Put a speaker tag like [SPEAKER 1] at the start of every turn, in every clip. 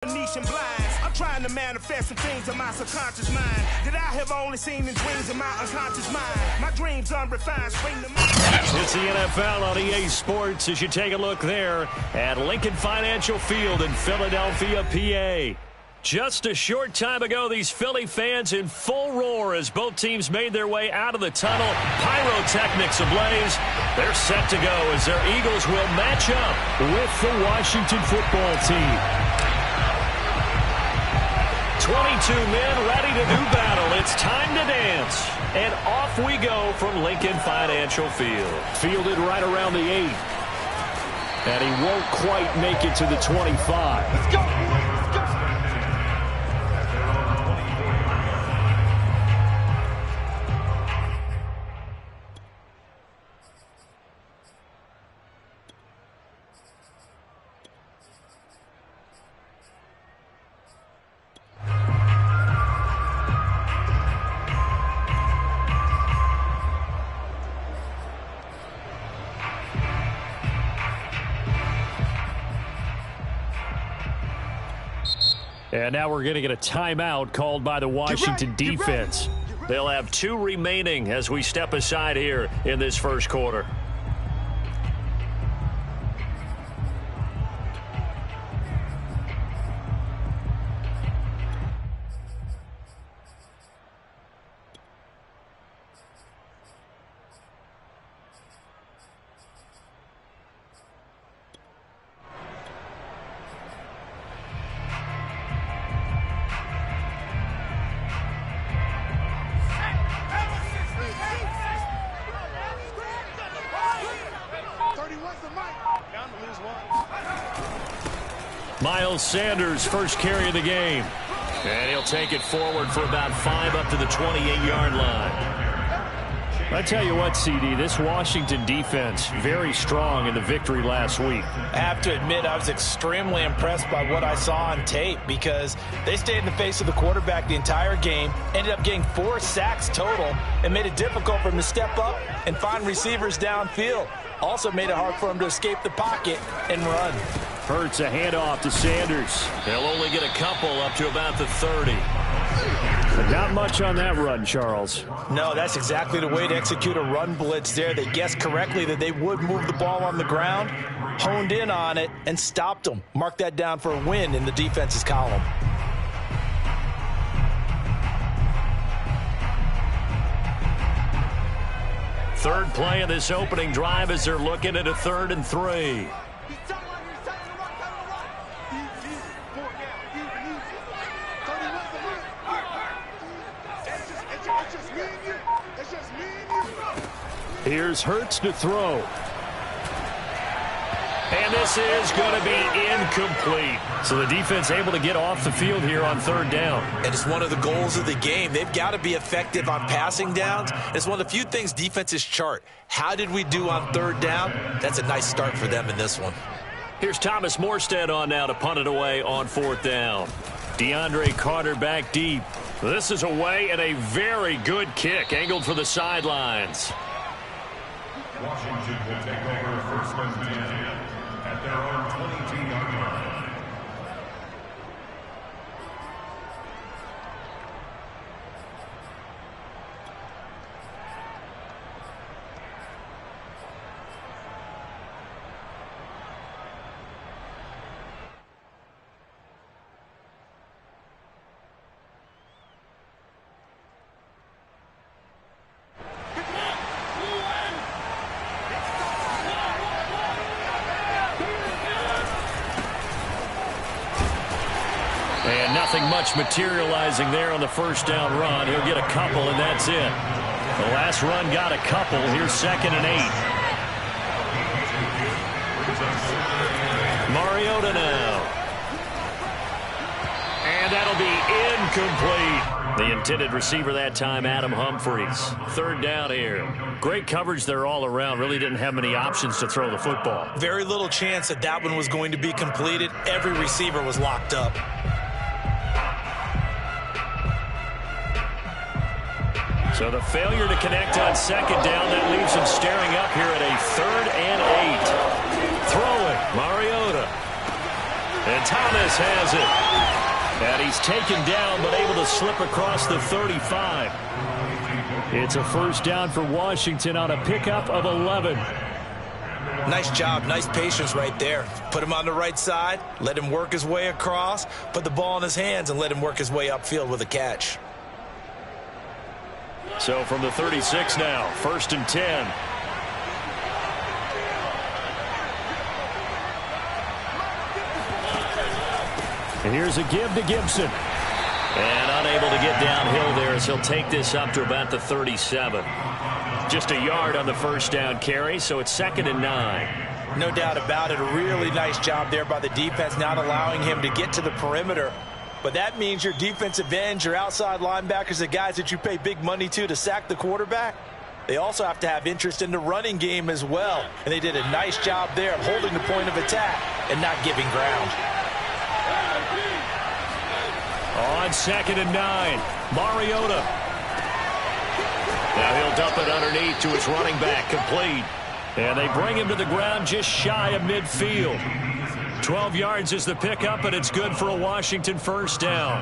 [SPEAKER 1] Venetian blinds. I'm trying to manifest some things in my subconscious mind that I have only seen in dreams in my unconscious mind. My dreams unrefined, spring to mind.
[SPEAKER 2] It's the NFL on EA Sports as you take a look there at Lincoln Financial Field in Philadelphia, PA. Just a short time ago, these Philly fans in full roar as both teams made their way out of the tunnel. Pyrotechnics ablaze. They're set to go as their Eagles will match up with the Washington football team. 22 men ready to do battle. It's time to dance. And off we go from Lincoln Financial Field. Fielded right around the 8. And he won't quite make it to the 25.
[SPEAKER 1] Let's go.
[SPEAKER 2] And now we're going to get a timeout called by the Washington defense. They'll have 2 remaining as we step aside here in this first quarter. Miles Sanders, first carry of the game. And he'll take it forward for about 5 up to the 28-yard line. I tell you what, CD, this Washington defense, very strong in the victory last week.
[SPEAKER 3] I have to admit, I was extremely impressed by what I saw on tape because they stayed in the face of the quarterback the entire game, ended up getting 4 sacks total, and made it difficult for him to step up and find receivers downfield. Also made it hard for him to escape the pocket and run.
[SPEAKER 2] Hurts a handoff to Sanders. They'll only get a couple up to about the 30. But not much on that run, Charles.
[SPEAKER 3] No, that's exactly the way to execute a run blitz there. They guessed correctly that they would move the ball on the ground, honed in on it, and stopped them. Mark that down for a win in the defense's column.
[SPEAKER 2] Third play of this opening drive as they're looking at a 3rd and 3. Here's Hurts to throw. And this is going to be incomplete. So the defense able to get off the field here on 3rd down.
[SPEAKER 3] And it's one of the goals of the game. They've got to be effective on passing downs. It's one of the few things defenses chart. How did we do on 3rd down? That's a nice start for them in this one.
[SPEAKER 2] Here's Thomas Morstead on now to punt it away on 4th down. DeAndre Carter back deep. This is away and a very good kick angled for the sidelines.
[SPEAKER 4] Washington will take over 1st and 10 at their own 22-yard line.
[SPEAKER 2] And nothing much materializing there on the 1st down run. He'll get a couple, and that's it. The last run got a couple. Here's 2nd and 8. Mariota now. And that'll be incomplete. The intended receiver that time, Adam Humphries. 3rd down here. Great coverage there all around. Really didn't have many options to throw the football.
[SPEAKER 3] Very little chance that that one was going to be completed. Every receiver was locked up.
[SPEAKER 2] So the failure to connect on 2nd down, that leaves him staring up here at a 3rd and 8. Throwing, Mariota. And Thomas has it. And he's taken down but able to slip across the 35. It's a first down for Washington on a pickup of 11.
[SPEAKER 3] Nice job, nice patience right there. Put him on the right side, let him work his way across, put the ball in his hands, and let him work his way upfield with a catch.
[SPEAKER 2] So from the 36 now, 1st and 10. And here's a give to Gibson. And unable to get downhill there as he'll take this up to about the 37. Just a yard on the first down carry, so it's 2nd and 9.
[SPEAKER 3] No doubt about it. A really nice job there by the defense, not allowing him to get to the perimeter. But that means your defensive ends, your outside linebackers, the guys that you pay big money to sack the quarterback, they also have to have interest in the running game as well. And they did a nice job there of holding the point of attack and not giving ground.
[SPEAKER 2] On 2nd and 9, Mariota. Now he'll dump it underneath to his running back, complete. And they bring him to the ground just shy of midfield. 12 yards is the pickup, and it's good for a Washington first down.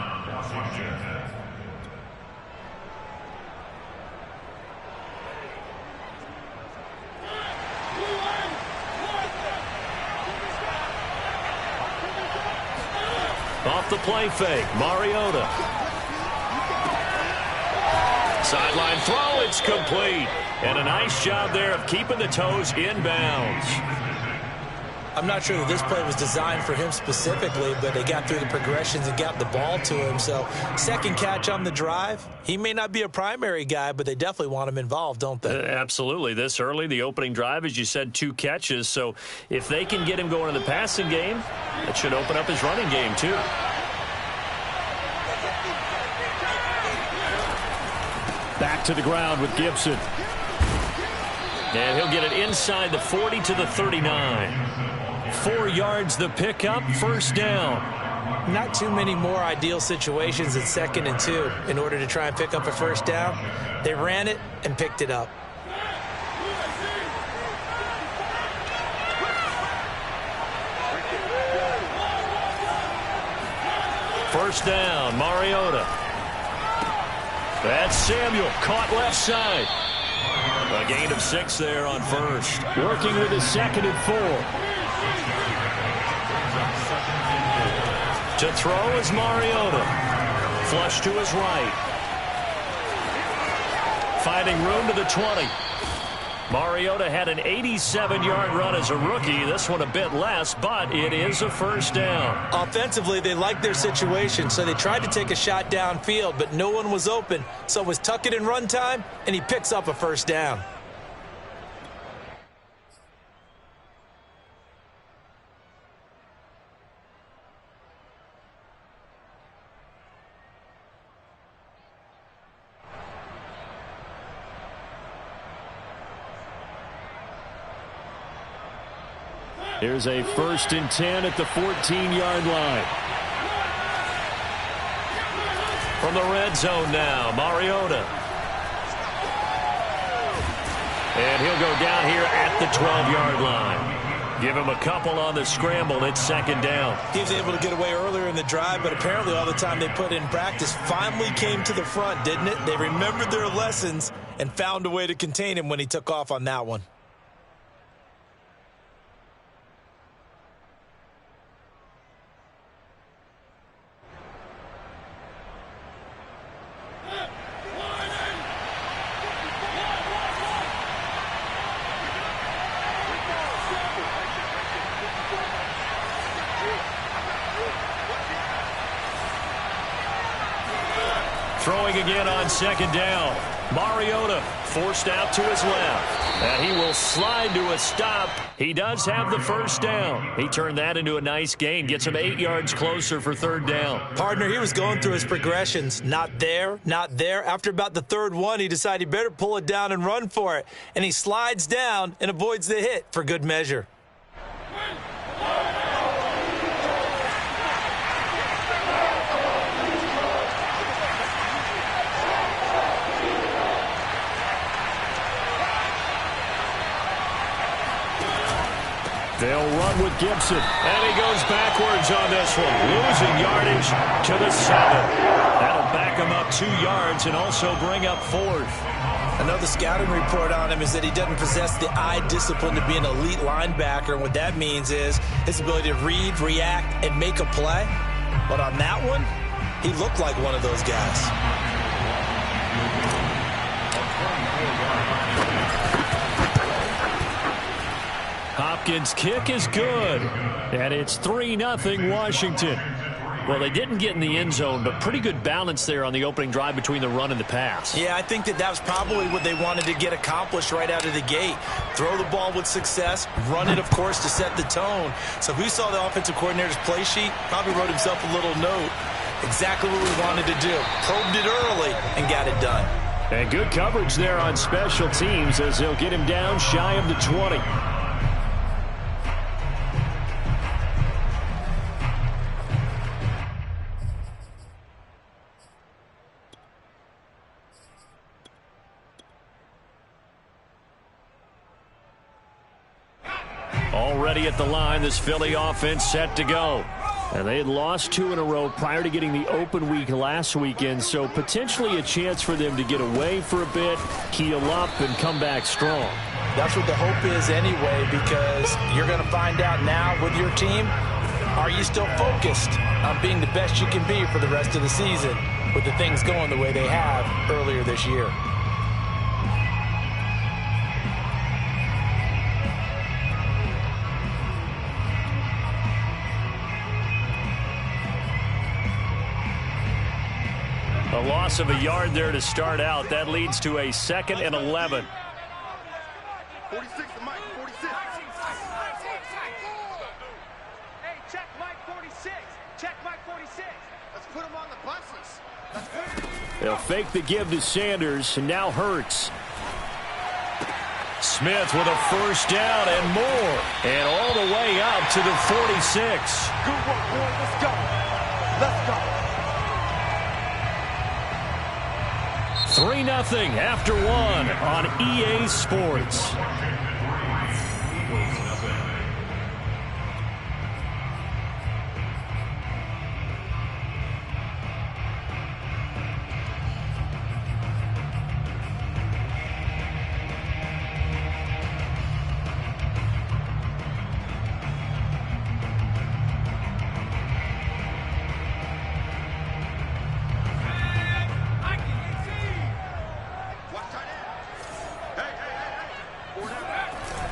[SPEAKER 2] Off the play fake, Mariota. Sideline throw, it's complete. And a nice job there of keeping the toes inbounds.
[SPEAKER 3] I'm not sure that this play was designed for him specifically, but they got through the progressions and got the ball to him. So, second catch on the drive. He may not be a primary guy, but they definitely want him involved, don't they?
[SPEAKER 2] Absolutely. This early, the opening drive, as you said, 2 catches. So, if they can get him going in the passing game, that should open up his running game, too. Back to the ground with Gibson. And he'll get it inside the 40 to the 39. 4 yards the pickup, first down.
[SPEAKER 3] Not too many more ideal situations at 2nd and 2 in order to try and pick up a first down. They ran it and picked it up.
[SPEAKER 2] First down, Mariota. That's Samuel, caught left side. A gain of 6 there on first. Working with his 2nd and 4. To throw is Mariota. Flush to his right. Finding room to the 20. Mariota had an 87-yard run as a rookie. This one a bit less, but it is a first down.
[SPEAKER 3] Offensively, they liked their situation, so they tried to take a shot downfield, but no one was open. So it was tuck it in run time, and he picks up a first down.
[SPEAKER 2] Here's a 1st and 10 at the 14-yard line. From the red zone now, Mariota. And he'll go down here at the 12-yard line. Give him a couple on the scramble. It's 2nd down.
[SPEAKER 3] He was able to get away earlier in the drive, but apparently all the time they put in practice finally came to the front, didn't it? They remembered their lessons and found a way to contain him when he took off on that one.
[SPEAKER 2] Throwing again on 2nd down. Mariota forced out to his left. And he will slide to a stop. He does have the first down. He turned that into a nice gain. Gets him 8 yards closer for 3rd down.
[SPEAKER 3] Partner, he was going through his progressions. Not there, not there. After about the 3rd one, he decided he better pull it down and run for it. And he slides down and avoids the hit for good measure.
[SPEAKER 2] They'll run with Gibson. And he goes backwards on this one, losing yardage to the 7. That'll back him up 2 yards and also bring up 4th.
[SPEAKER 3] Another scouting report on him is that he doesn't possess the eye discipline to be an elite linebacker. And what that means is his ability to read, react, and make a play. But on that one, he looked like one of those guys.
[SPEAKER 2] Hopkins' kick is good. And it's 3-0 Washington. Well, they didn't get in the end zone, but pretty good balance there on the opening drive between the run and the pass.
[SPEAKER 3] Yeah, I think that was probably what they wanted to get accomplished right out of the gate. Throw the ball with success, run it, of course, to set the tone. So who saw the offensive coordinator's play sheet? Probably wrote himself a little note. Exactly what we wanted to do. Probed it early and got it done.
[SPEAKER 2] And good coverage there on special teams as they'll get him down shy of the 20. Already at the line, this Philly offense set to go. And they had lost 2 in a row prior to getting the open week last weekend, so potentially a chance for them to get away for a bit, heal up, and come back strong.
[SPEAKER 3] That's what the hope is anyway, because you're going to find out now with your team, are you still focused on being the best you can be for the rest of the season with the things going the way they have earlier this year?
[SPEAKER 2] A loss of a yard there to start out. That leads to a 2nd and 11.
[SPEAKER 5] 46 to Mike, 46. Hey, check Mike 46. Check Mike 46. Let's put him on the buses.
[SPEAKER 2] They'll fake the give to Sanders, and now Hurts. Smith with a first down and more. And all the way up to the 46.
[SPEAKER 5] Good work, boy. Let's go. Let's go.
[SPEAKER 2] 3-0 after 1 on EA Sports.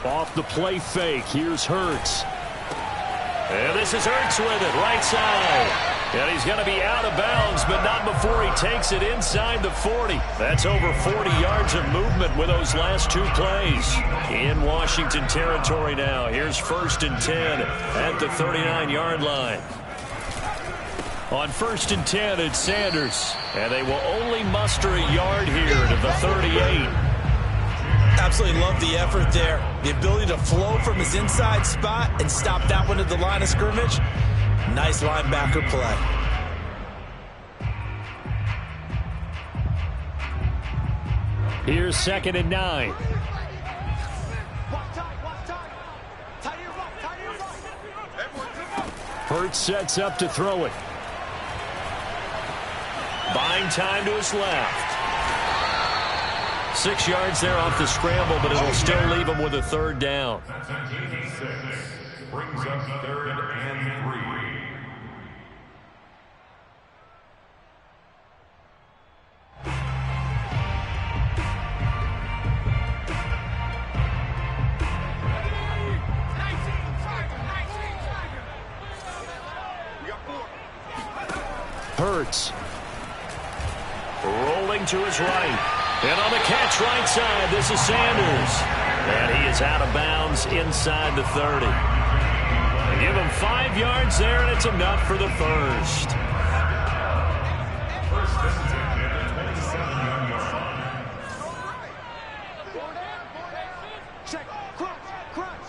[SPEAKER 2] Off the play fake, here's Hurts. And this is Hurts with it, right side. And he's going to be out of bounds, but not before he takes it inside the 40. That's over 40 yards of movement with those last 2 plays. In Washington territory now. Here's 1st and 10 at the 39-yard line. On 1st and 10, it's Sanders. And they will only muster a yard here to the 38.
[SPEAKER 3] Absolutely love the effort there. The ability to flow from his inside spot and stop that one at the line of scrimmage. Nice linebacker play.
[SPEAKER 2] Here's 2nd and 9. Hurts sets up to throw it. Buying time to his left. 6 yards there off the scramble, but it'll still leave him with a 3rd down.
[SPEAKER 4] That's an 86. Brings up 3rd and 3.
[SPEAKER 2] Hurts. Rolling to his right. And on the catch right side, this is Sanders. And he is out of bounds inside the 30. They give him 5 yards there, and it's enough for the first.
[SPEAKER 4] First and 10 at the 27-yard line.
[SPEAKER 5] Check, crunch, crunch,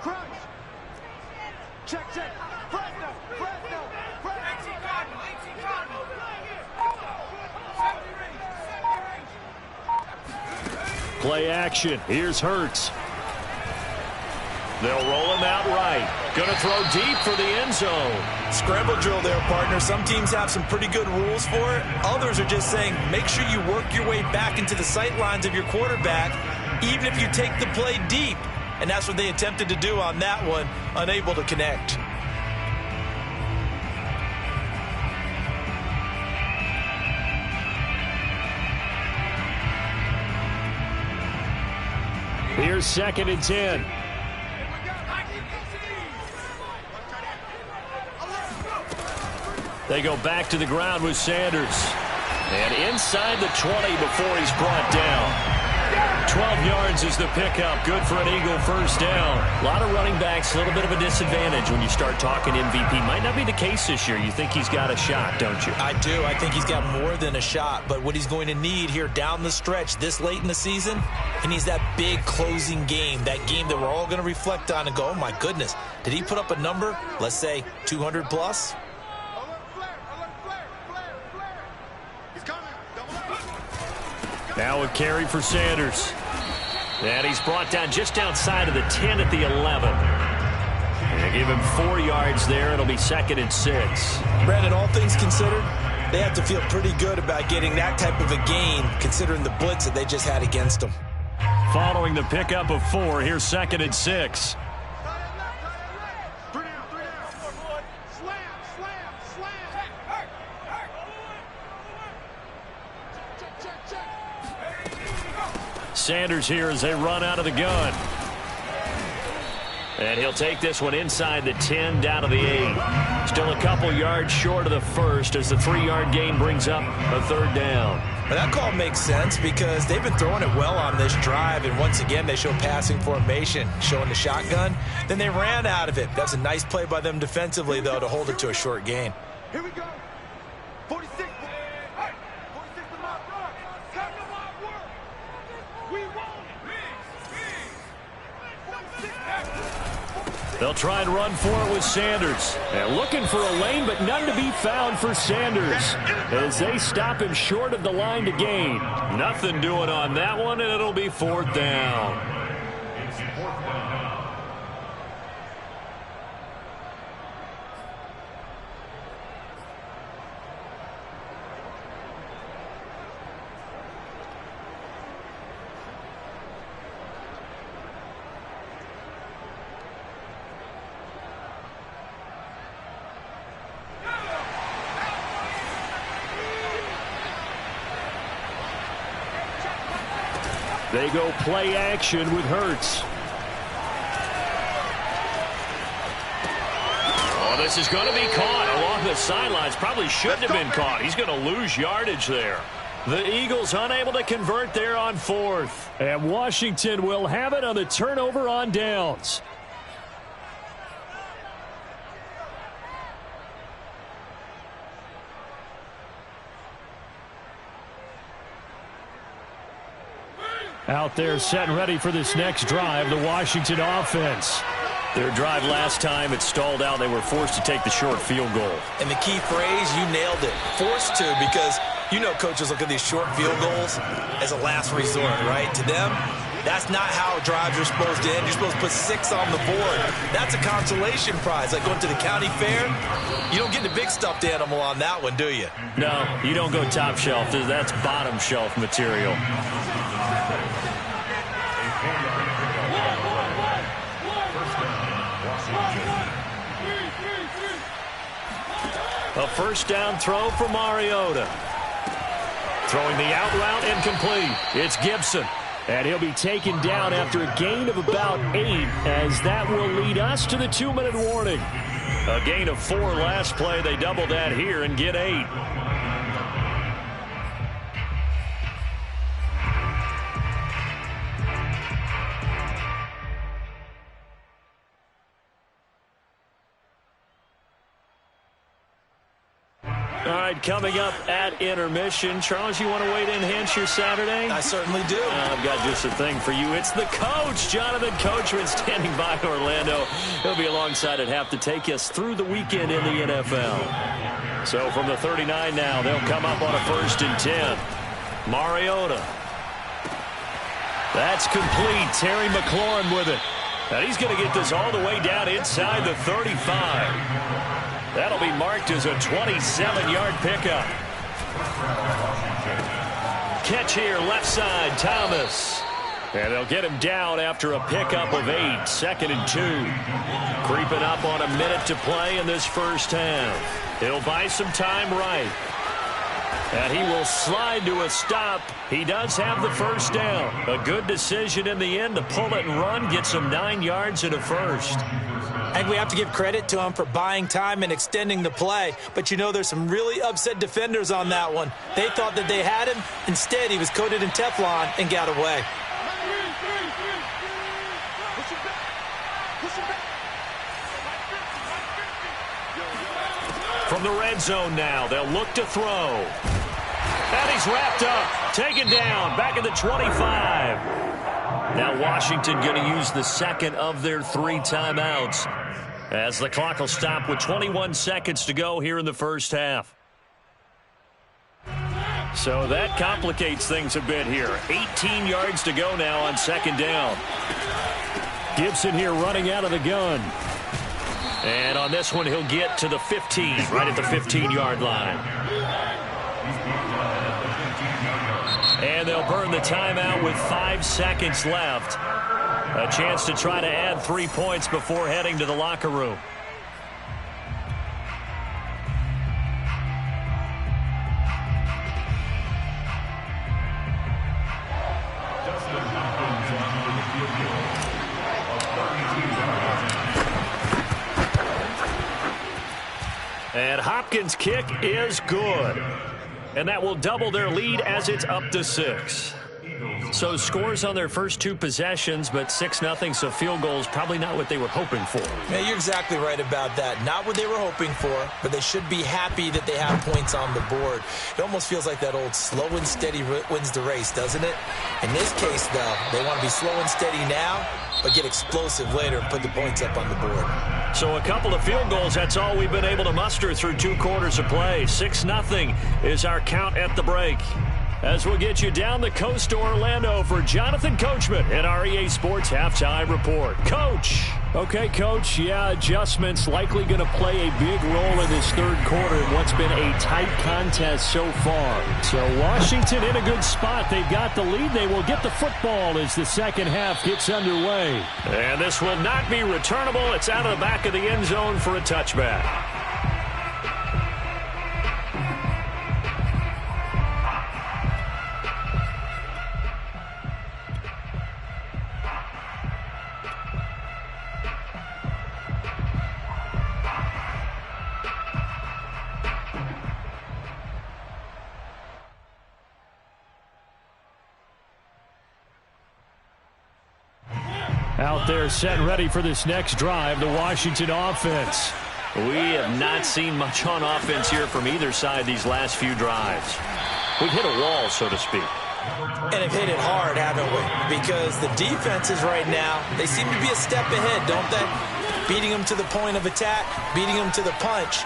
[SPEAKER 5] crunch. Check, check. Fresno, Fresno, Fresno. 18 Cardinal, 18 Cardinal.
[SPEAKER 2] Play action. Here's Hurts. They'll roll him out right. Going to throw deep for the end zone.
[SPEAKER 3] Scramble drill there, partner. Some teams have some pretty good rules for it. Others are just saying, make sure you work your way back into the sight lines of your quarterback, even if you take the play deep. And that's what they attempted to do on that one, unable to connect.
[SPEAKER 2] Here's 2nd and 10. They go back to the ground with Sanders. And inside the 20 before he's brought down. 12 yards is the pickup. Good for an Eagle first down. A lot of running backs, a little bit of a disadvantage when you start talking MVP. Might not be the case this year. You think he's got a shot, don't you?
[SPEAKER 3] I do. I think he's got more than a shot. But what he's going to need here down the stretch this late in the season, he needs that big closing game, that game that we're all going to reflect on and go, oh, my goodness, did he put up a number, let's say 200 plus?
[SPEAKER 2] Now a carry for Sanders. And he's brought down just outside of the 10 at the 11. And give him 4 yards there. It'll be 2nd and 6.
[SPEAKER 3] Brandon, all things considered, they have to feel pretty good about getting that type of a gain, considering the blitz that they just had against them.
[SPEAKER 2] Following the pickup of 4, here's 2nd and 6. Sanders here as they run out of the gun. And he'll take this one inside the 10 down to the 8. Still a couple yards short of the first as the 3-yard gain brings up a 3rd down.
[SPEAKER 3] Well, that call makes sense because they've been throwing it well on this drive, and once again they show passing formation, showing the shotgun. Then they ran out of it. That's a nice play by them defensively, though, to hold it to a short gain.
[SPEAKER 5] Here we go. 46. 46 to my right. Come to my work. We won.
[SPEAKER 2] They'll try and run for it with Sanders. And looking for a lane, but none to be found for Sanders as they stop him short of the line to gain. Nothing doing on that one, and it'll be 4th down.
[SPEAKER 4] It's 4th down.
[SPEAKER 2] They go play action with Hurts. Oh, this is going to be caught along the sidelines. Probably shouldn't have been caught. He's going to lose yardage there. The Eagles unable to convert there on 4th. And Washington will have it on the turnover on downs. Out there set and ready for this next drive, the Washington offense. Their drive last time, it stalled out. They were forced to take the short field goal.
[SPEAKER 3] And the key phrase, you nailed it. Forced to, because you know coaches look at these short field goals as a last resort, right? To them, that's not how drives are supposed to end. You're supposed to put 6 on the board. That's a consolation prize. Like going to the county fair, you don't get the big stuffed animal on that one, do you?
[SPEAKER 2] No, you don't go top shelf. That's bottom shelf material. A first down throw for Mariota. Throwing the out route incomplete. It's Gibson. And he'll be taken down after a gain of about 8, as that will lead us to the 2-minute warning. A gain of 4 last play. They double that here and get 8. All right, coming up at intermission. Charles, you want to wait in, enhance your Saturday?
[SPEAKER 3] I certainly do.
[SPEAKER 2] I've got just a thing for you. It's the coach, Jonathan Coachman, standing by Orlando. He'll be alongside at half to take us through the weekend in the NFL. So from the 39 now, they'll come up on a 1st and 10. Mariota. That's complete. Terry McLaurin with it. And he's going to get this all the way down inside the 35. That'll be marked as a 27-yard pickup. Catch here, left side, Thomas. And they'll get him down after a pickup of 8, 2nd and 2. Creeping up on a minute to play in this first half. He'll buy some time right. And he will slide to a stop. He does have the first down. A good decision in the end to pull it and run, get some 9 yards and a first.
[SPEAKER 3] I think we have to give credit to him for buying time and extending the play. But, you know, there's some really upset defenders on that one. They thought that they had him. Instead, he was coated in Teflon and got away.
[SPEAKER 2] From the red zone now, they'll look to throw. And he's wrapped up, taken down, back at the 25. Now Washington going to use the second of their 3 timeouts as the clock will stop with 21 seconds to go here in the first half. So that complicates things a bit here. 18 yards to go now on 2nd down. Gibson here running out of the gun. And on this one, he'll get to the 15, right at the 15-yard line. And they'll burn the timeout with 5 seconds left. A chance to try to add 3 points before heading to the locker room. And Hopkins' kick is good. And that will double their lead as it's up to 6. So scores on their first 2 possessions, but 6-0, so field goals probably not what they were hoping for.
[SPEAKER 3] Yeah, you're exactly right about that. Not what they were hoping for, but they should be happy that they have points on the board. It almost feels like that old slow and steady wins the race, doesn't it? In this case, though, they want to be slow and steady now, but get explosive later and put the points up on the board.
[SPEAKER 2] So a couple of field goals, that's all we've been able to muster through 2 quarters of play. 6-0 is our count at the break. As we'll get you down the coast to Orlando for Jonathan Coachman at our EA Sports Halftime Report. Coach. Okay, Coach, yeah, adjustments likely going to play a big role in this third quarter in what's been a tight contest so far. So Washington in a good spot. They've got the lead. They will get the football as the second half gets underway. And this will not be returnable. It's out of the back of the end zone for a touchback. Out there set and ready for this next drive, the Washington offense. We have not seen much on offense here from either side these last few drives. We've hit a wall, so to speak.
[SPEAKER 3] And have hit it hard, haven't we? Because the defenses right now, they seem to be a step ahead, don't they? Beating them to the point of attack, beating them to the punch.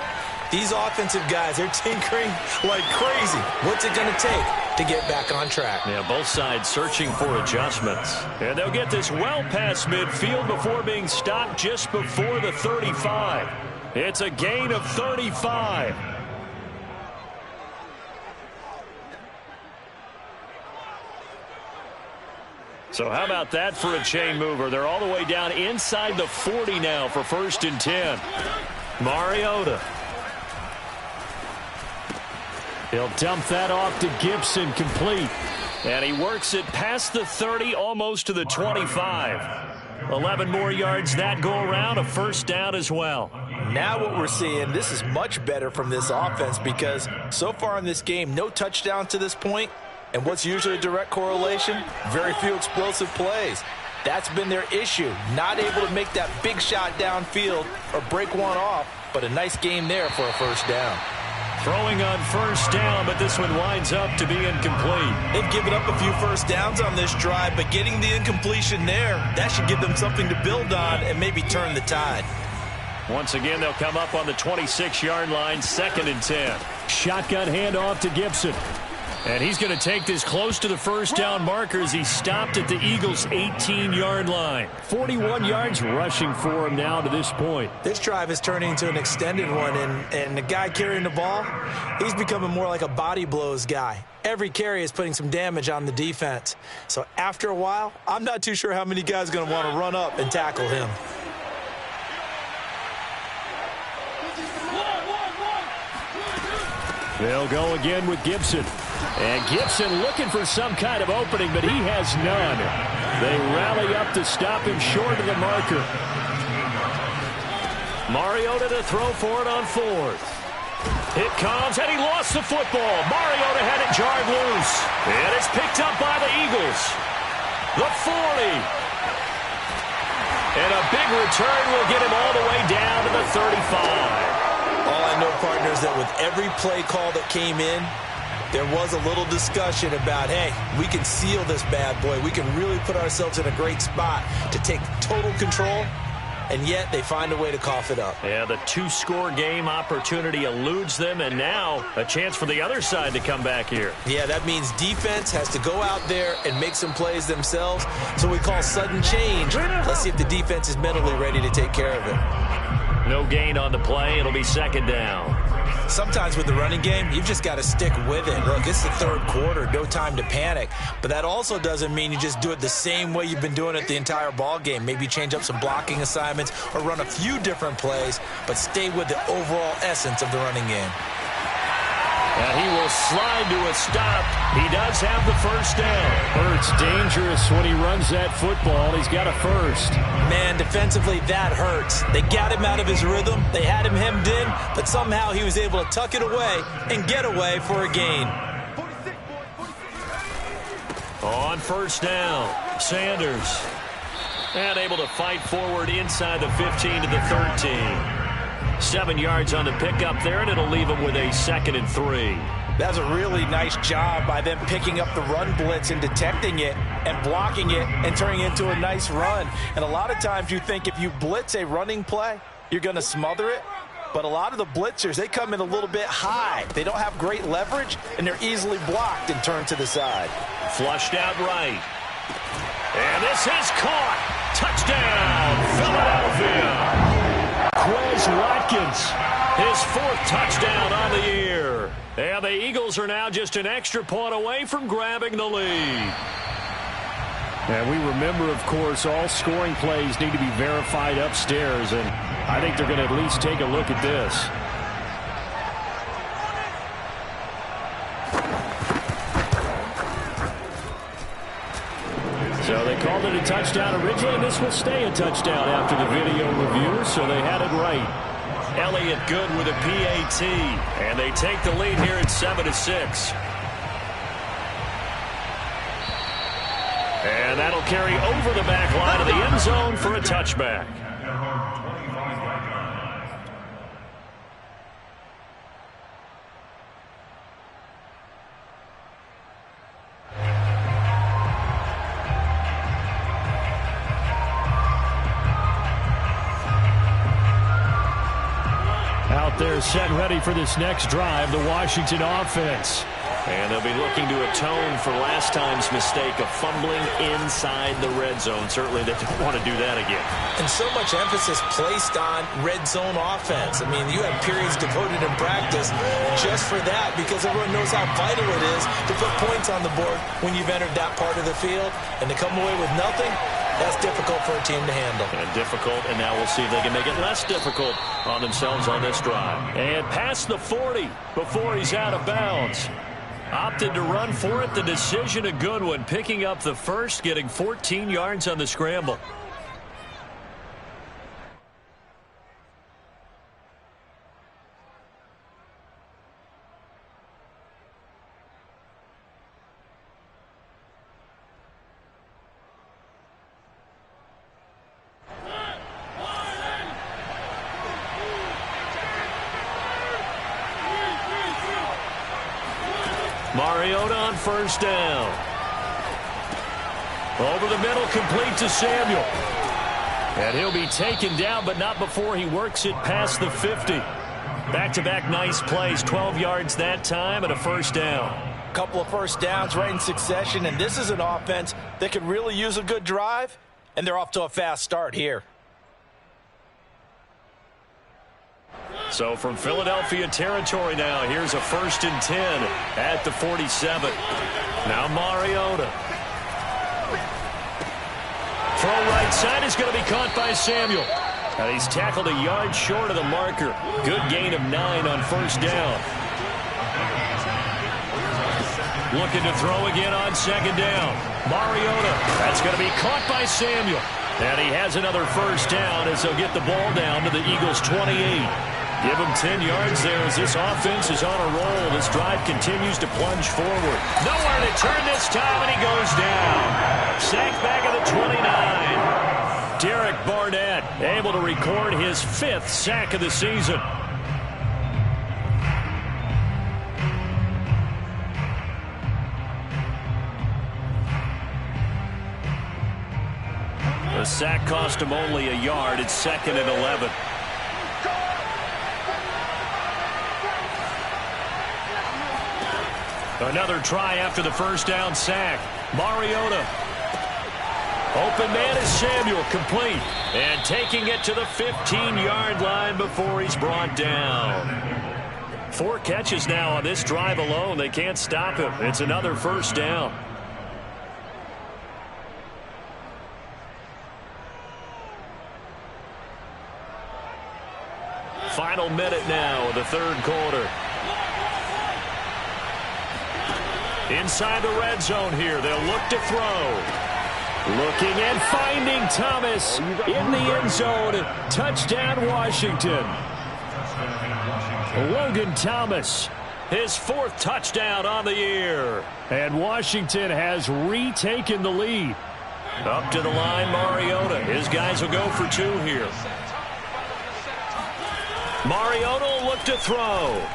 [SPEAKER 3] These offensive guys, they're tinkering like crazy. What's it going to take to get back on track?
[SPEAKER 2] Yeah, both sides searching for adjustments. And they'll get this well past midfield before being stopped just before the 35. It's a gain of 35. So how about that for a chain mover? They're all the way down inside the 40 now for 1st and 10. Mariota. He'll dump that off to Gibson, complete. And he works it past the 30, almost to the 25. 11 more yards that go around, a first down as well.
[SPEAKER 3] Now what we're seeing, this is much better from this offense because so far in this game, no touchdown to this point. And what's usually a direct correlation? Very few explosive plays. That's been their issue. Not able to make that big shot downfield or break one off, but a nice game there for a first down.
[SPEAKER 2] Throwing on first down, but this one winds up to be incomplete.
[SPEAKER 3] They've given up a few first downs on this drive, but getting the incompletion there, that should give them something to build on and maybe turn the tide.
[SPEAKER 2] Once again, they'll come up on the 26-yard line, 2nd and 10. Shotgun handoff to Gibson. And he's going to take this close to the first down marker as he stopped at the Eagles' 18-yard line. 41 yards rushing for him now to this point.
[SPEAKER 3] This drive is turning into an extended one, and the guy carrying the ball, he's becoming more like a body blows guy. Every carry is putting some damage on the defense. So after a while, I'm not too sure how many guys are going to want to run up and tackle him.
[SPEAKER 2] They'll go again with Gibson. And Gibson looking for some kind of opening, but he has none. They rally up to stop him short of the marker. Mariota to throw for it on fourth. It comes, and he lost the football. Mariota had it jarred loose. And it's picked up by the Eagles. The 40. And a big return will get him all the way down to the 35.
[SPEAKER 3] All I know, partner, is that with every play call that came in, there was a little discussion about, hey, we can seal this bad boy. We can really put ourselves in a great spot to take total control, and yet they find a way to cough it up.
[SPEAKER 2] Yeah, the two-score game opportunity eludes them, and now a chance for the other side to come back here.
[SPEAKER 3] Yeah, that means defense has to go out there and make some plays themselves. So we call sudden change. Let's see if the defense is mentally ready to take care of it.
[SPEAKER 2] No gain on the play. It'll be second down.
[SPEAKER 3] Sometimes with the running game, you've just got to stick with it. Look, it's the third quarter, no time to panic. But that also doesn't mean you just do it the same way you've been doing it the entire ball game. Maybe change up some blocking assignments or run a few different plays, but stay with the overall essence of the running game.
[SPEAKER 2] And he will slide to a stop. He does have the first down. Hurts dangerous when he runs that football. He's got a first.
[SPEAKER 3] Man, defensively, that hurts. They got him out of his rhythm. They had him hemmed in, but somehow he was able to tuck it away and get away for a gain.
[SPEAKER 5] 46, boys, 46.
[SPEAKER 2] On first down, Sanders. And able to fight forward inside the 15 to the 13. 7 yards on the pickup there, and it'll leave him with a 2nd and 3.
[SPEAKER 3] That's a really nice job by them picking up the run blitz and detecting it and blocking it and turning it into a nice run. And a lot of times you think if you blitz a running play, you're going to smother it. But a lot of the blitzers, they come in a little bit high. They don't have great leverage, and they're easily blocked and turned to the side.
[SPEAKER 2] Flushed out right. And this is caught. Touchdown, Philadelphia. Quez Watkins, his 4th touchdown on the year. And the Eagles are now just an extra point away from grabbing the lead. And we remember, of course, all scoring plays need to be verified upstairs, and I think they're going to at least take a look at this. So they called it a touchdown originally, and this will stay a touchdown after the video review, so they had it right. Elliott good with a PAT, and they take the lead here at 7-6. And that'll carry over the back line of the end zone for a touchback. Out there set ready for this next drive, the Washington offense. And they'll be looking to atone for last time's mistake of fumbling inside the red zone. Certainly they don't want to do that again.
[SPEAKER 3] And so much emphasis placed on red zone offense. I mean, you have periods devoted in practice just for that because everyone knows how vital it is to put points on the board when you've entered that part of the field. And to come away with nothing, that's difficult for a team to handle.
[SPEAKER 2] And difficult, and now we'll see if they can make it less difficult on themselves on this drive. And past the 40 before he's out of bounds. Opted to run for it. The decision a good one. Picking up the first, getting 14 yards on the scramble. Mariota on first down. Over the middle, complete to Samuel. And he'll be taken down, but not before he works it past the 50. Back-to-back nice plays, 12 yards that time and a first down.
[SPEAKER 3] couple of first downs right in succession, and this is an offense that could really use a good drive, and they're off to a fast start here.
[SPEAKER 2] So from Philadelphia territory now, here's a 1st and 10 at the 47. Now Mariota. Throw right side is going to be caught by Samuel. And he's tackled a yard short of the marker. Good gain of 9 on 1st down. Looking to throw again on 2nd down. Mariota. That's going to be caught by Samuel. And he has another 1st down as he'll get the ball down to the Eagles' 28. Give him 10 yards there as this offense is on a roll. This drive continues to plunge forward. Nowhere to turn this time, and he goes down. Sacked back at the 29. Derek Barnett able to record his 5th sack of the season. The sack cost him only a yard. It's 2nd and 11. Another try after the 1st down sack. Mariota. Open man is Samuel, complete. And taking it to the 15-yard line before he's brought down. 4 catches now on this drive alone. They can't stop him. It's another 1st down. Final minute now of the 3rd quarter. Inside the red zone here. They'll look to throw. Looking and finding Thomas in the end zone. Touchdown, Washington. Logan Thomas, his 4th touchdown on the year. And Washington has retaken the lead. Up to the line, Mariota. His guys will go for 2 here. Mariota will look to throw.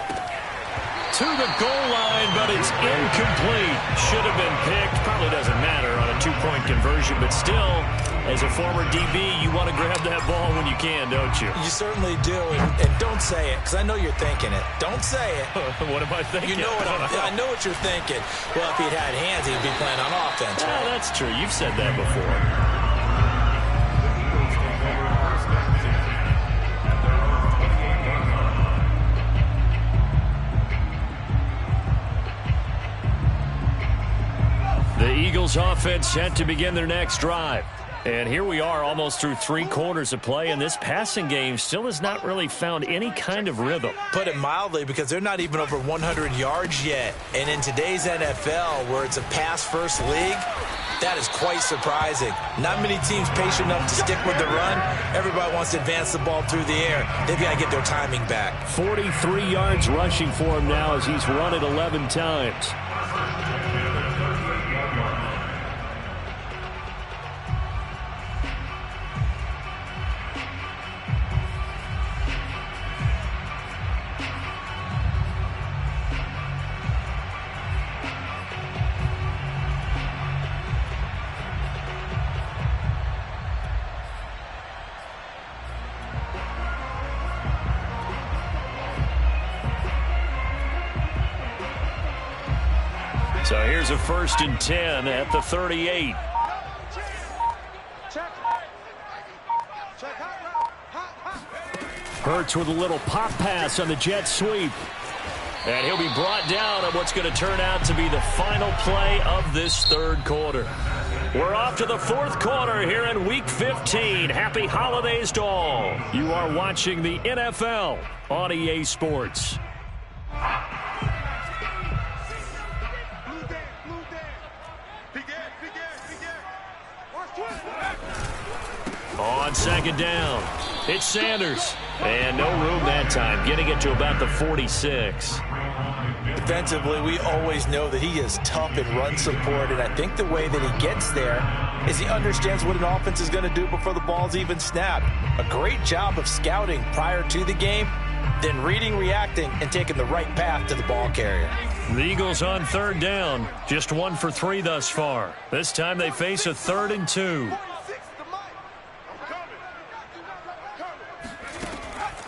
[SPEAKER 2] To the goal line, but it's incomplete. Should have been picked. Probably doesn't matter on a 2-point conversion, but still, as a former DB, you want to grab that ball when you can, don't you?
[SPEAKER 3] You certainly do, and don't say it, because I know you're thinking it. Don't say it.
[SPEAKER 2] What am I thinking?
[SPEAKER 3] You know what I know what you're thinking. Well, if he'd had hands, he'd be playing on offense. Right?
[SPEAKER 2] That's true. You've said that before. The Eagles offense set to begin their next drive. And here we are almost through 3 quarters of play, and this passing game still has not really found any kind of rhythm.
[SPEAKER 3] Put it mildly, because they're not even over 100 yards yet. And in today's NFL, where it's a pass-first league, that is quite surprising. Not many teams patient enough to stick with the run. Everybody wants to advance the ball through the air. They've got to get their timing back.
[SPEAKER 2] 43 yards rushing for him now as he's run it 11 times. So here's a 1st and 10 at the 38. Hurts with a little pop pass on the jet sweep. And he'll be brought down on what's going to turn out to be the final play of this 3rd quarter. We're off to the 4th quarter here in Week 15. Happy holidays to all. You are watching the NFL on EA Sports. On 2nd down, it's Sanders. And no room that time, getting it to about the 46.
[SPEAKER 3] Defensively, we always know that he is tough in run support, and I think the way that he gets there is he understands what an offense is going to do before the ball's even snapped. A great job of scouting prior to the game, then reading, reacting, and taking the right path to the ball carrier.
[SPEAKER 2] The Eagles on 3rd down, just 1 for 3 thus far. This time they face a 3rd and 2.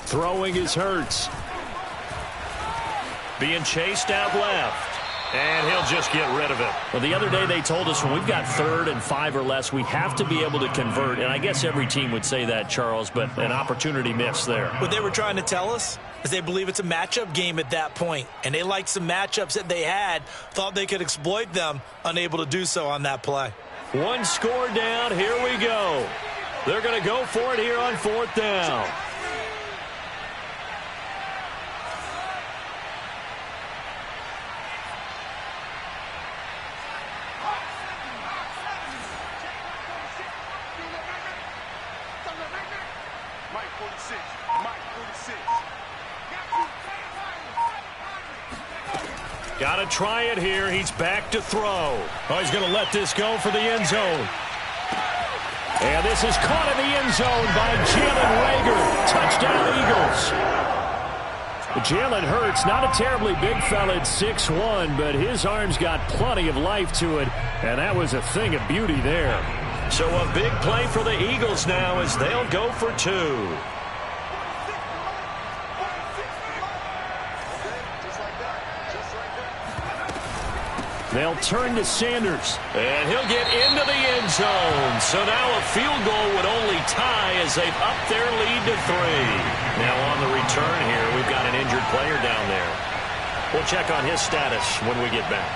[SPEAKER 2] Throwing is Hurts. Being chased out left. And he'll just get rid of it. Well, the other day they told us when we've got 3rd and 5 or less, we have to be able to convert. And I guess every team would say that, Charles, but an opportunity missed there.
[SPEAKER 3] What they were trying to tell us is they believe it's a matchup game at that point. And they liked some matchups that they had, thought they could exploit them, unable to do so on that play.
[SPEAKER 2] 1 score down. Here we go. They're going to go for it here on 4th down. Got to try it here. He's back to throw. Oh, he's going to let this go for the end zone. And this is caught in the end zone by Jalen Reagor. Touchdown, Eagles. Jalen Hurts, not a terribly big fella at 6'1", but his arms got plenty of life to it, and that was a thing of beauty there. So a big play for the Eagles now as they'll go for 2. They'll turn to Sanders, and he'll get into the end zone. So now a field goal would only tie as they've upped their lead to 3. Now on the return here, we've got an injured player down there. We'll check on his status when we get back.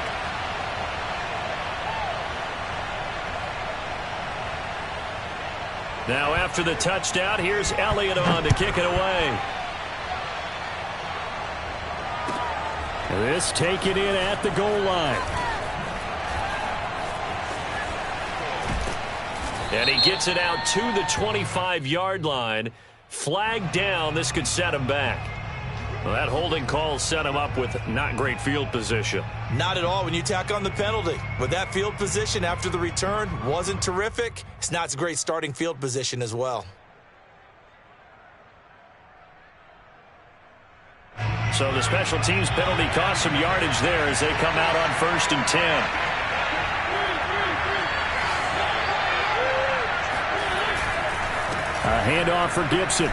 [SPEAKER 2] Now after the touchdown, here's Elliott on to kick it away. This taken in at the goal line. And he gets it out to the 25-yard line. Flag down. This could set him back. Well, that holding call set him up with not great field position.
[SPEAKER 3] Not at all when you tack on the penalty. But that field position after the return wasn't terrific. It's not a great starting field position as well.
[SPEAKER 2] So the special teams penalty cost some yardage there as they come out on 1st and 10. A handoff for Gibson.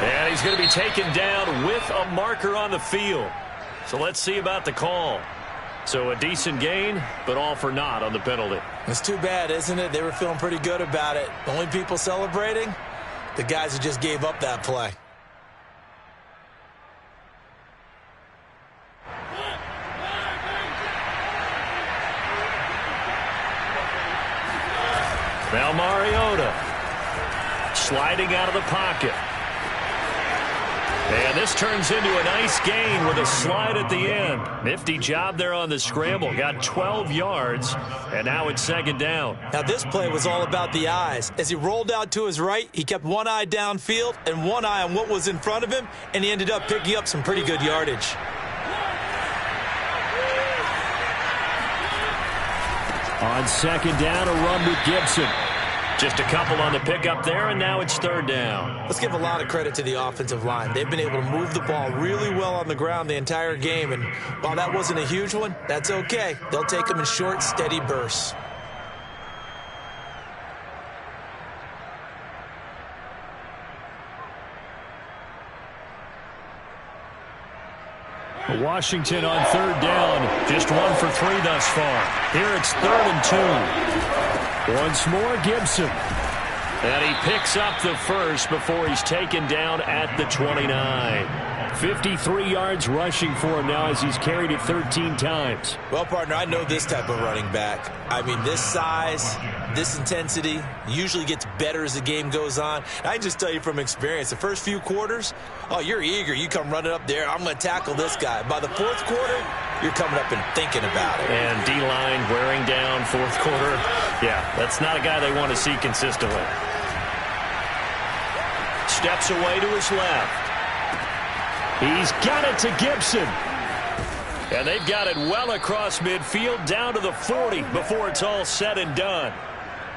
[SPEAKER 2] And he's going to be taken down with a marker on the field. So let's see about the call. So a decent gain, but all for naught on the penalty.
[SPEAKER 3] It's too bad, isn't it? They were feeling pretty good about it. The only people celebrating, the guys who just gave up that play.
[SPEAKER 2] Now Mariota sliding out of the pocket. And this turns into a nice gain with a slide at the end. Nifty job there on the scramble. Got 12 yards, and now it's 2nd down.
[SPEAKER 3] Now this play was all about the eyes. As he rolled out to his right, he kept one eye downfield and one eye on what was in front of him, and he ended up picking up some pretty good yardage.
[SPEAKER 2] On 2nd down, a run with Gibson. Just a couple on the pickup there, and now it's 3rd down.
[SPEAKER 3] Let's give a lot of credit to the offensive line. They've been able to move the ball really well on the ground the entire game, and while that wasn't a huge one, that's okay. They'll take them in short, steady bursts.
[SPEAKER 2] Washington on 3rd down. Just 1 for 3 thus far. Here it's 3rd and 2. Once more, Gibson. And he picks up the first before he's taken down at the 29. 53 yards rushing for him now as he's carried it 13 times.
[SPEAKER 3] Well, partner, I know this type of running back. I mean, this size, this intensity usually gets better as the game goes on. And I can just tell you from experience, the first few quarters, oh, you're eager. You come running up there. I'm going to tackle this guy. By the 4th quarter, you're coming up and thinking about it.
[SPEAKER 2] And D-line wearing down 4th quarter. Yeah, that's not a guy they want to see consistently. Steps away to his left. He's got it to Gibson. And they've got it well across midfield down to the 40 before it's all said and done.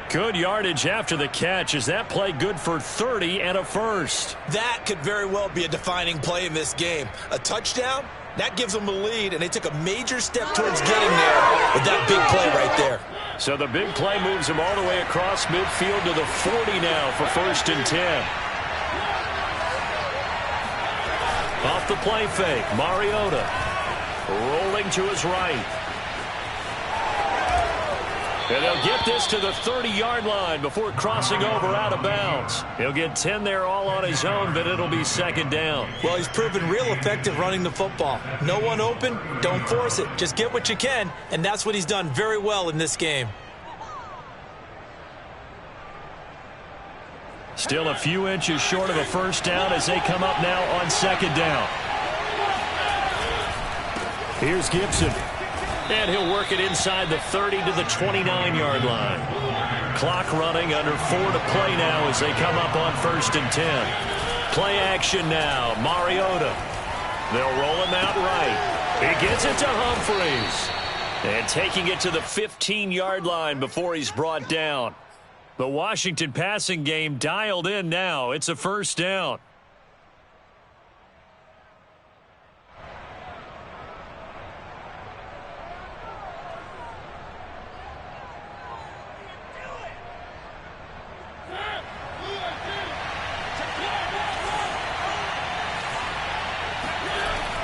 [SPEAKER 2] Good yardage after the catch. Is that play good for 30 and a first?
[SPEAKER 3] That could very well be a defining play in this game. A touchdown, that gives them the lead, and they took a major step towards getting there with that big play right there.
[SPEAKER 2] So the big play moves them all the way across midfield to the 40 now for 1st and 10. Off the play fake, Mariota. Rolling to his right. And they'll get this to the 30-yard line before crossing over out of bounds. He'll get 10 there all on his own, but it'll be second down.
[SPEAKER 3] Well, he's proven real effective running the football. No one open, don't force it. Just get what you can, and that's what he's done very well in this game.
[SPEAKER 2] Still a few inches short of a first down as they come up now on second down. Here's Gibson. And he'll work it inside the 30 to the 29-yard line. Clock running, under 4 to play now as they come up on 1st and 10. Play action now. Mariota. They'll roll him out right. He gets it to Humphreys. And taking it to the 15-yard line before he's brought down. The Washington passing game dialed in now. It's a first down.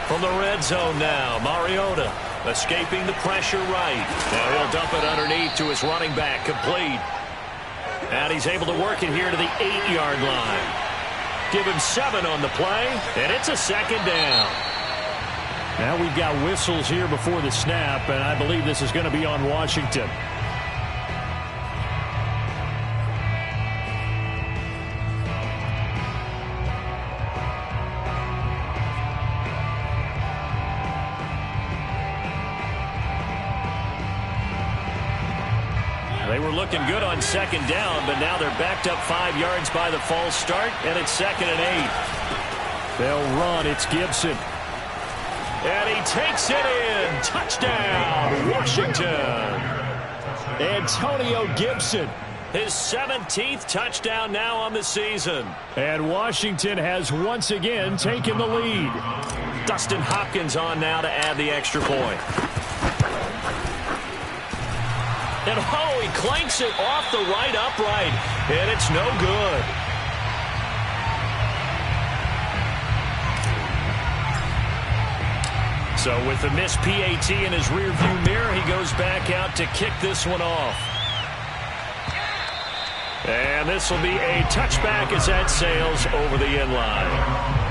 [SPEAKER 2] From the red zone now, Mariota escaping the pressure right. Now he'll dump it underneath to his running back, complete. And he's able to work it here to the 8-yard line. Give him 7 on the play, and it's a second down. Now we've got whistles here before the snap, and I believe this is going to be on Washington. They were looking good on second down, but now they're backed up 5 yards by the false start, and it's 2nd and 8. They'll run. It's Gibson. And he takes it in. Touchdown, Washington. Antonio Gibson. His 17th touchdown now on the season. And Washington has once again taken the lead. Dustin Hopkins on now to add the extra point. And oh, he clanks it off the right upright. And it's no good. So with the missed PAT in his rearview mirror, he goes back out to kick this one off. And this will be a touchback as that sails over the end line.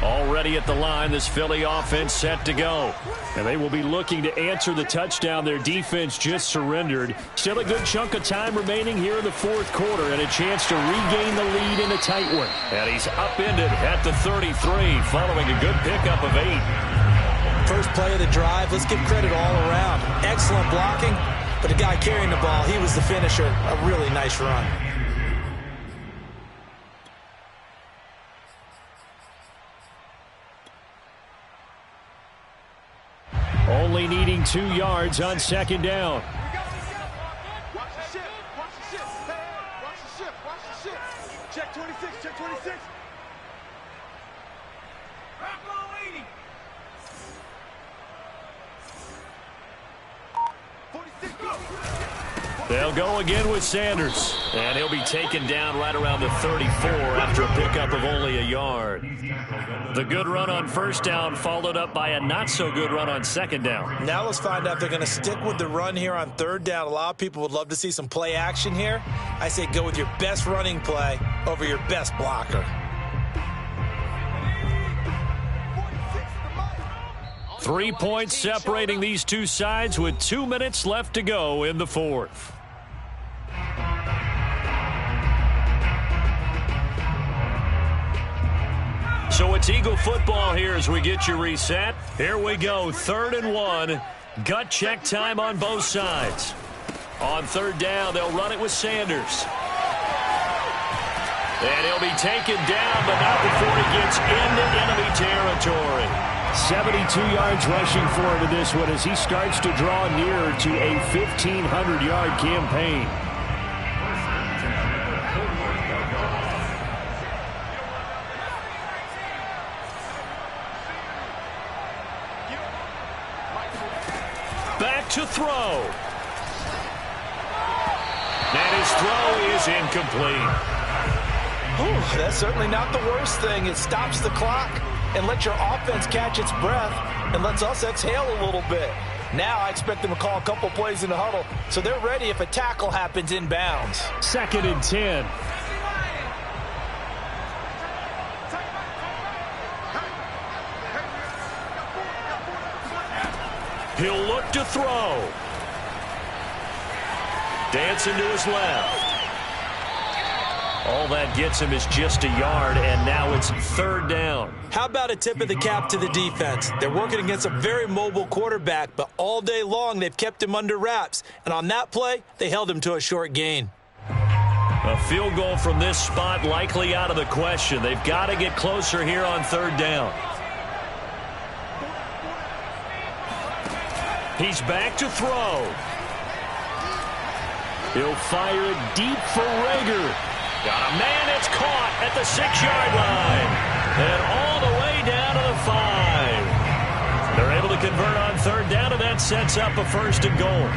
[SPEAKER 2] Already at the line, this Philly offense set to go. And they will be looking to answer the touchdown their defense just surrendered. Still a good chunk of time remaining here in the 4th quarter and a chance to regain the lead in a tight one. And he's upended at the 33 following a good pickup of 8.
[SPEAKER 3] First play of the drive, let's give credit all around. Excellent blocking, but the guy carrying the ball, he was the finisher. A really nice run.
[SPEAKER 2] Only needing 2 yards on second down.
[SPEAKER 5] Watch the ship. Watch the ship. Hey, watch the ship. Watch the ship. Check 26. Check 26.
[SPEAKER 2] They'll go again with Sanders. And he'll be taken down right around the 34 after a pickup of only a yard. The good run on first down followed up by a not-so-good run on second down.
[SPEAKER 3] Now let's find out if they're going to stick with the run here on third down. A lot of people would love to see some play action here. I say go with your best running play over your best blocker.
[SPEAKER 2] 3 points separating these two sides with 2 minutes left to go in the 4th. So it's Eagle football here as we get you reset. Here we go, 3rd and 1. Gut check time on both sides. On third down, they'll run it with Sanders. And he'll be taken down, but not before he gets into enemy territory. 72 yards rushing for him in this one as he starts to draw nearer to a 1,500-yard campaign. Back to throw. And his throw is incomplete.
[SPEAKER 3] Ooh, that's certainly not the worst thing. It stops the clock and lets your offense catch its breath and lets us exhale a little bit. Now I expect them to call a couple plays in the huddle so they're ready if a tackle happens inbounds.
[SPEAKER 2] 2nd and 10. He'll look to throw. Dancing to his left. All that gets him is just a yard, and now it's 3rd down.
[SPEAKER 3] How about a tip of the cap to the defense? They're working against a very mobile quarterback, but all day long they've kept him under wraps. And on that play, they held him to a short gain.
[SPEAKER 2] A field goal from this spot likely out of the question. They've got to get closer here on 3rd down. He's back to throw. He'll fire it deep for Rager. Got a man, it's caught at the 6-yard line. And all the way down to the 5. They're able to convert on 3rd down, and that sets up a 1st and goal.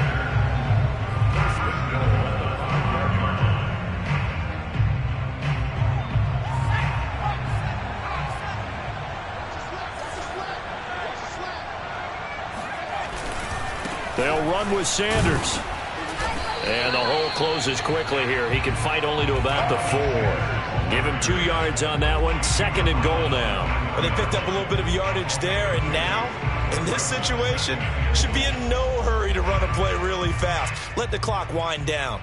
[SPEAKER 2] They'll run with Sanders. And the hole closes quickly here. He can fight only to about the 4. Give him 2 yards on that one. 2nd and goal now.
[SPEAKER 3] Well, they picked up a little bit of yardage there, and now, in this situation, should be in no hurry to run a play really fast. Let the clock wind down.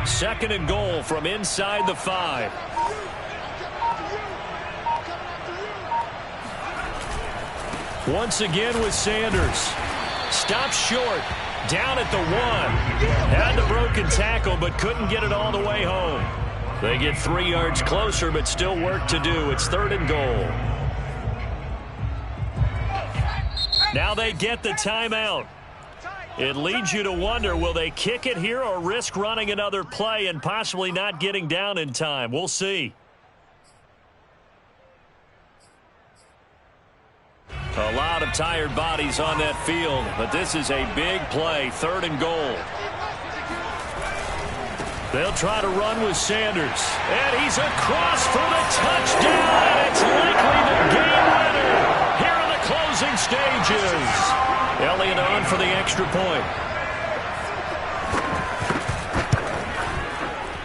[SPEAKER 2] Second and goal from inside the 5. Once again with Sanders. Stops short. Down at the 1. Had the broken tackle, but couldn't get it all the way home. They get 3 yards closer, but still work to do. It's 3rd and goal. Now they get the timeout. It leads you to wonder, will they kick it here or risk running another play and possibly not getting down in time? We'll see. A lot of tired bodies on that field, but this is a big play, 3rd and goal. They'll try to run with Sanders, and he's across for the touchdown, and it's likely the game winner here in the closing stages. Elliott on for the extra point.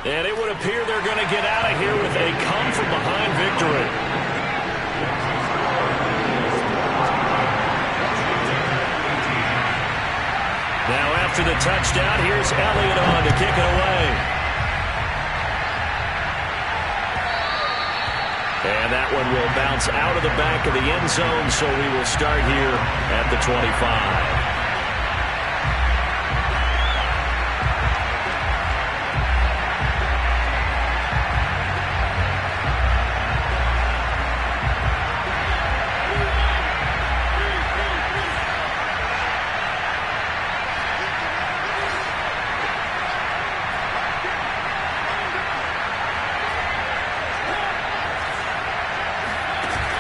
[SPEAKER 2] And it would appear they're going to get out of here with a come-from-behind victory. Now after the touchdown, here's Elliott on to kick it away. And that one will bounce out of the back of the end zone, so we will start here at the 25.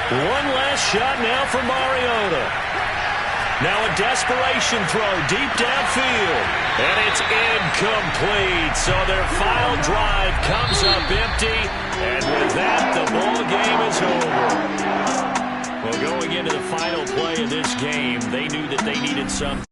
[SPEAKER 2] One last shot now for Mariota. Now a desperation throw deep downfield. And it's incomplete. So their final drive comes up empty. And with that, the ball game is over. Well, going into the final play of this game, they knew that they needed some.